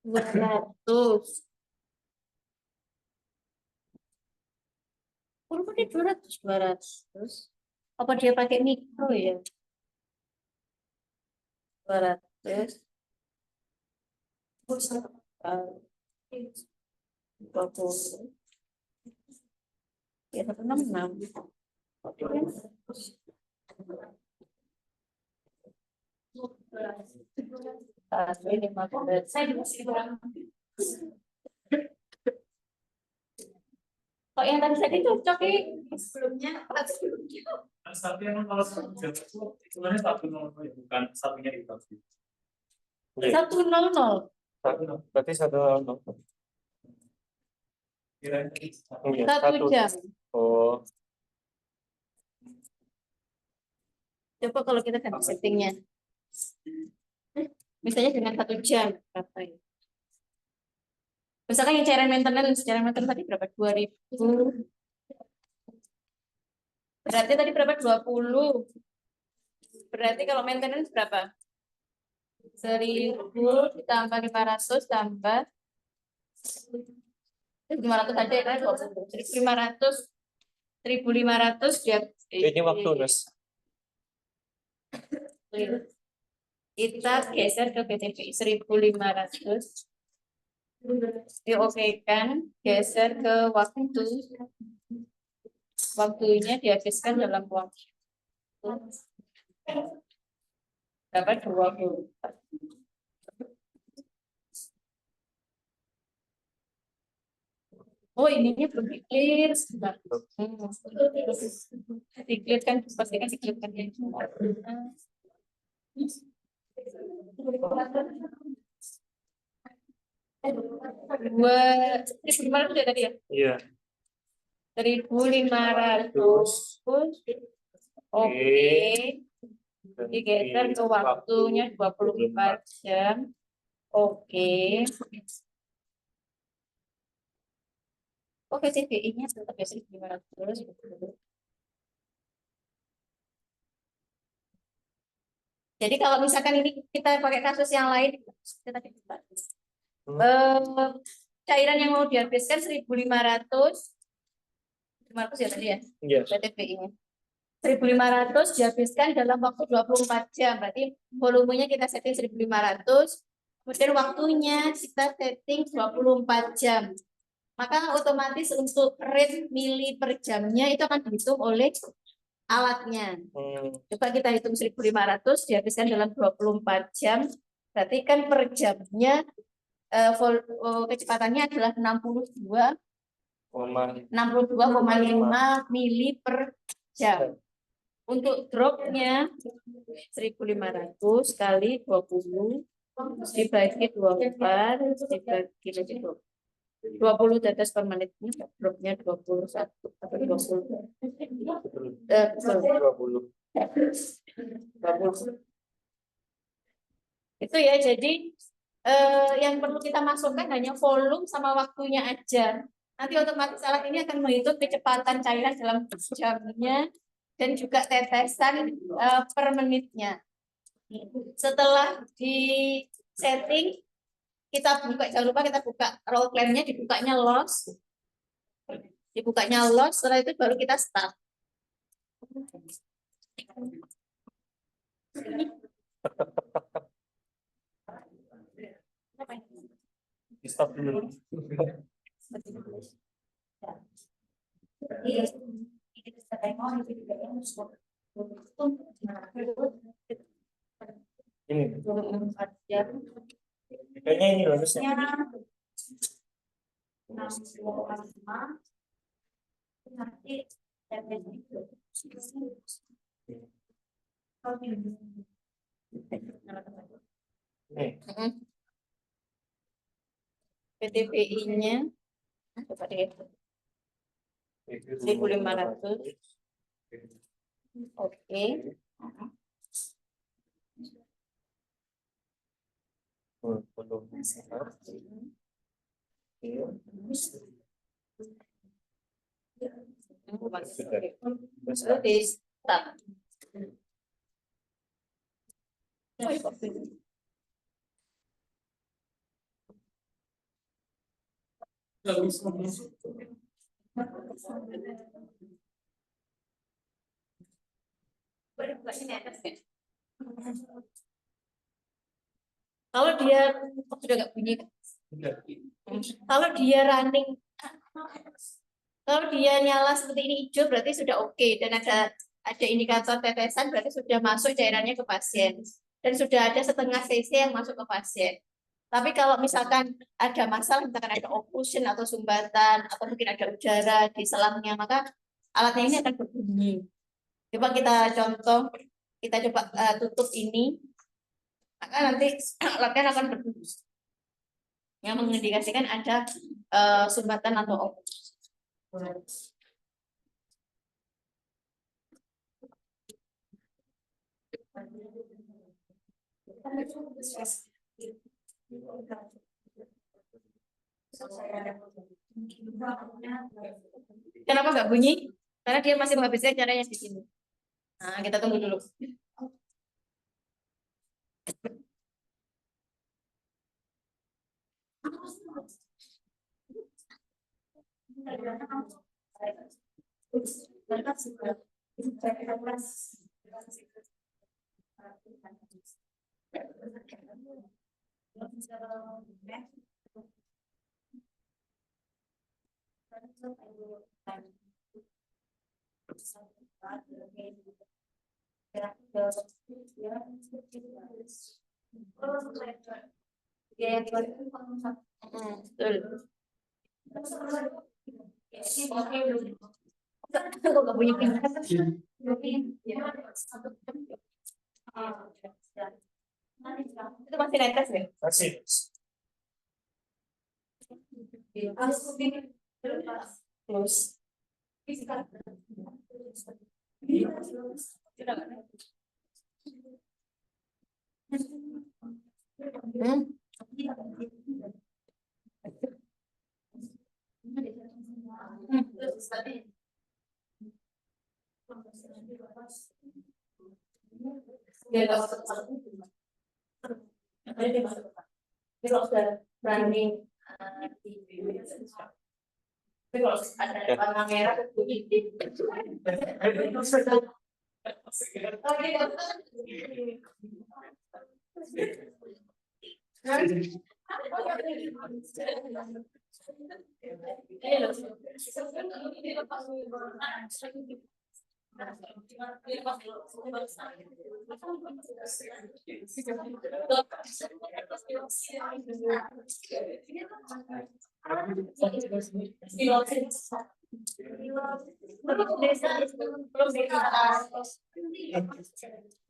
200. Oh, pakai 200. Apa dia pakai mikro ya? 200 20 ya 166. Ini 15. Saya masih kurang. Kok yang tadi saya cocok sebelumnya? Tapi emang kalau sebenarnya 100 bukan satunya itu. 100. Berarti 100. Kira-kira Iya, 1 jam. Oh, Coba kalau kita ganti settingnya. Misalnya dengan 1 jam berapa ya? Misalkan yang cairan maintenance tadi berapa? 2000. Berarti tadi berapa? 20. Berarti kalau maintenance berapa? 1000 ditambah 500 tambah 500 aja ya kan 20. 1500 dia. ini waktu, Mas. Kita geser ke PTPI 1500. Diokekan, geser ke waktu. Waktunya dihabiskan dalam waktu dapat 20. Oh, ininya belum di-clear. Sebentar. Di-clear kan, pastikan di-clear kan. Dua 1.500 ya tadi ya? Iya. 1.500. Oke. Digeser ke waktunya 24 jam. Oke. Oke, CPI-nya tetap ya 1.500. Jadi kalau misalkan ini kita pakai kasus yang lain, kita tadi cairan yang mau dihabiskan 1.500. 500 ya tadi ya? Iya. PTPI-nya. 1.500 dihabiskan dalam waktu 24 jam. Berarti volumenya kita setting 1.500. Kemudian waktunya kita setting 24 jam. Maka otomatis untuk rate mili per jamnya itu akan dihitung oleh alatnya. Coba kita hitung 1.500 dihabiskan dalam 24 jam. Berarti kan per jamnya kecepatannya adalah 62,5 mili per jam. Untuk dropnya 1.500 kali 20 dibagi 24 dibagi 20 tetes per menit, dropnya 21 atau 20. Itu ya, jadi yang perlu kita masukkan hanya volume sama waktunya aja. Nanti otomatis alat ini akan menghitung kecepatan cairan dalam jamnya dan juga tetesan per menitnya. Setelah di setting, kita buka, jangan lupa kita buka roll clamp-nya, dibukanya loss. Setelah itu baru kita start. Stop dulu. Ini. Kayaknya ini lulus ya. 62,5. Nanti TPS itu. PTPI-nya coba deh 1.500. Oke. Itu di start. Kalau dia sudah nggak bunyi, kalau dia running, kalau dia nyala seperti ini hijau berarti sudah oke dan ada indikator tetesan berarti sudah masuk cairannya ke pasien dan sudah ada setengah cc yang masuk ke pasien. Tapi kalau misalkan ada masalah, misalkan ada occlusion atau sumbatan atau mungkin ada udara di selangnya, maka alatnya ini akan berbunyi. Coba kita contoh, kita coba tutup ini, maka nanti alatnya akan berbunyi yang mengindikasikan ada sumbatan atau occlusion. Kenapa nggak bunyi? Karena dia masih menghabiskan caranya di sini. Nah, kita tunggu dulu. Itu masih netes ya? Masih. Terus. Kalau sudah running tapi kalau ada warna merah bunyi.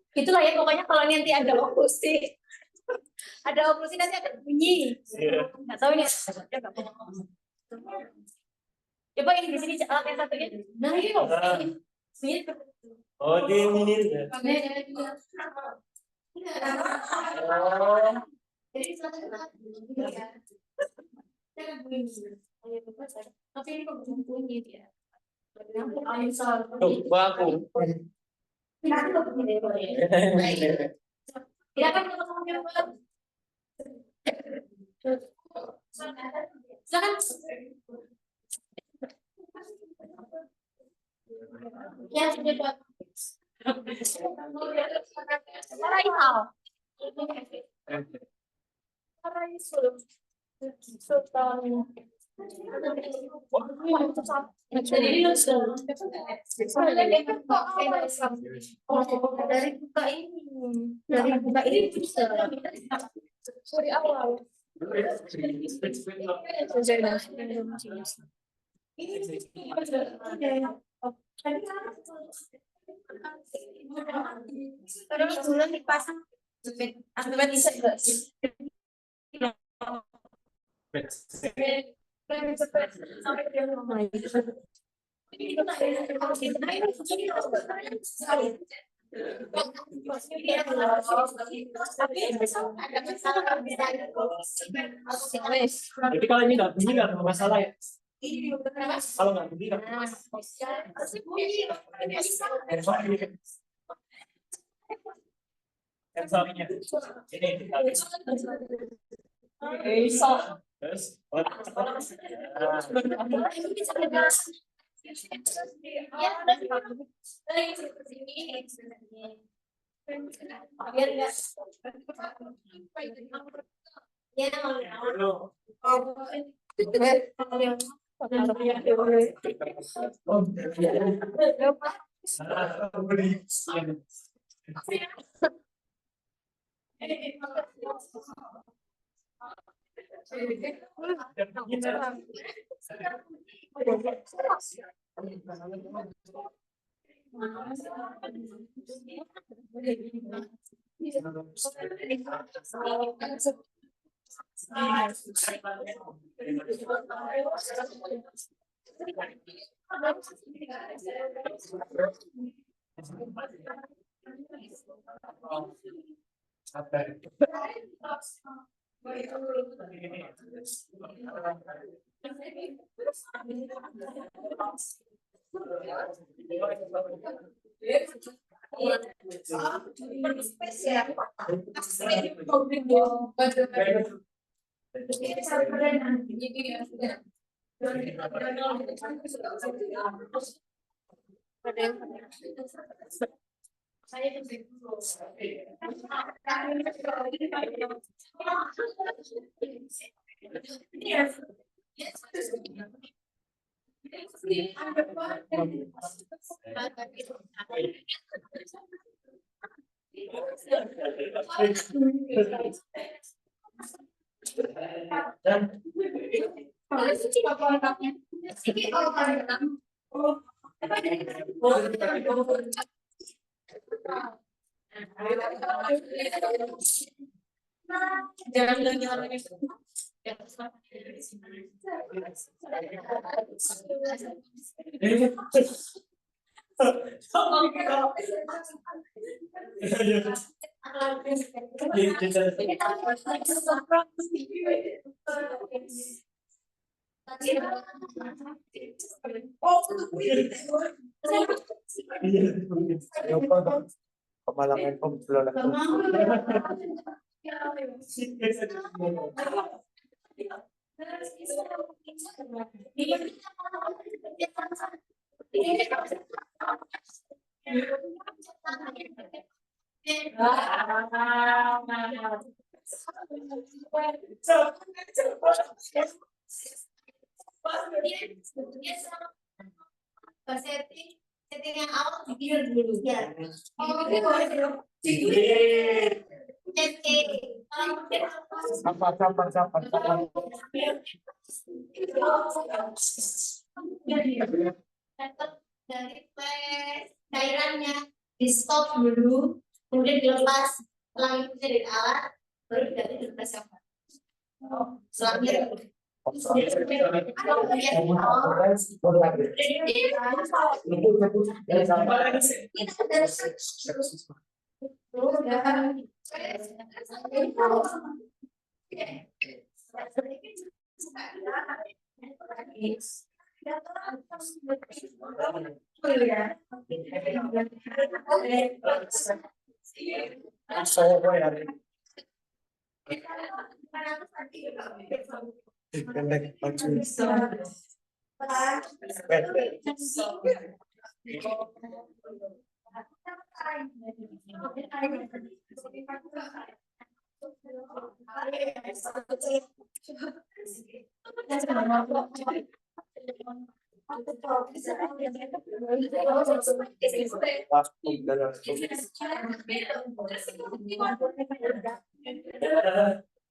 Itulah ya pokoknya kalau nanti ada oklusi nanti akan bunyi. Nggak tahu ini. Coba ini di sini alat yang satunya. Nah ini loh. Oh di ini. Tapi ini kok bunyi dia. Coba aku. Tidak kan silakan. Ya sudah buat. Dari buka ini bisa dari awal. Terus bulan dipasang akibat bisa enggak sih? Jadi kalau ini nggak bunyi nggak ada masalah ya. Kalau nggak bunyi nggak ada masalah. Sensornya ini. Terus. Kemalangan om belum. Setting yang awal tidur dulu ya. Sabar. Dari cairannya di stop dulu, kemudian dilepas, setelah itu dari alat, baru diganti dengan persiapan. Selanjutnya.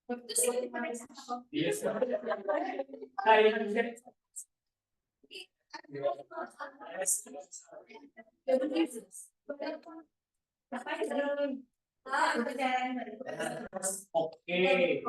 Yes. Oke.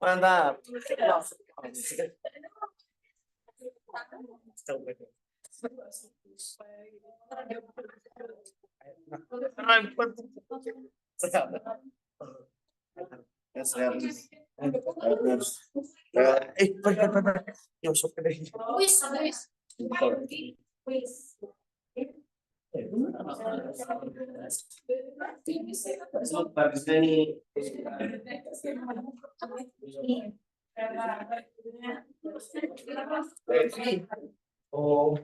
Mantap. Oh.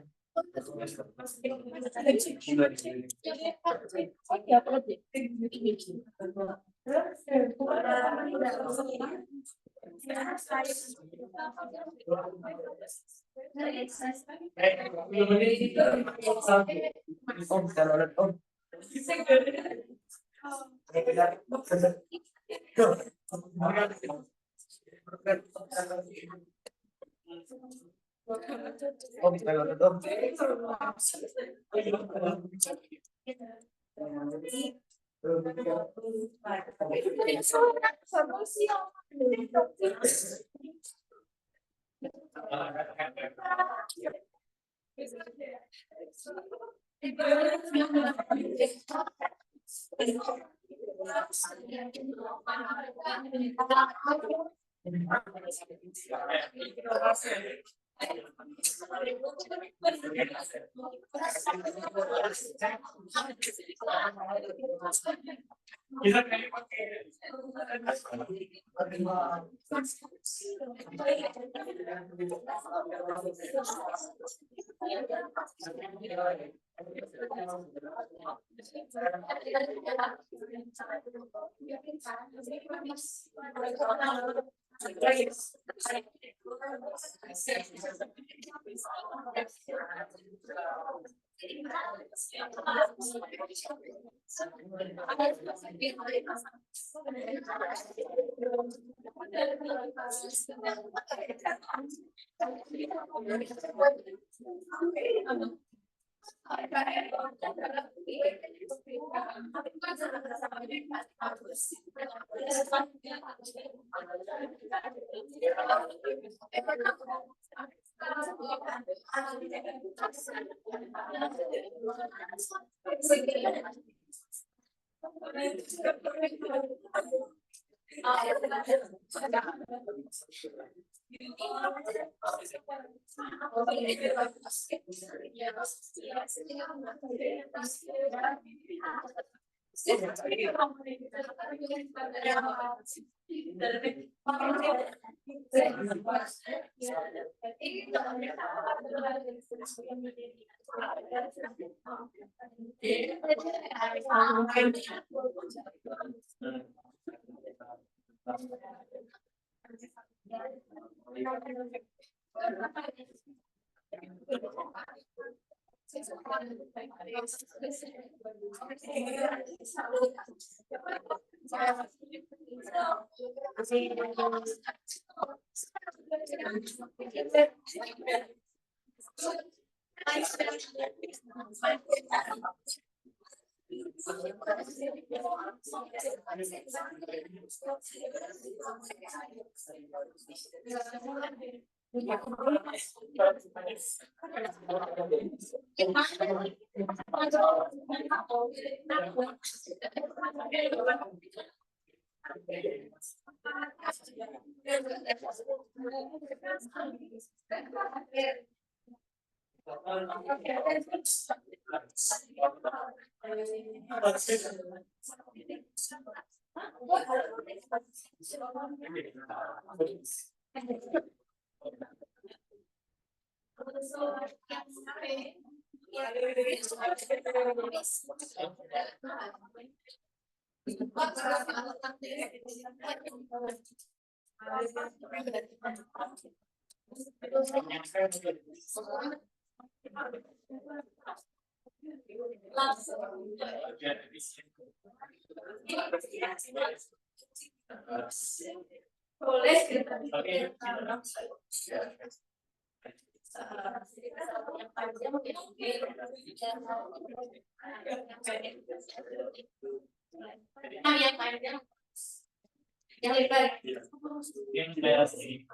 Yang daerah sini.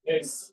Yes.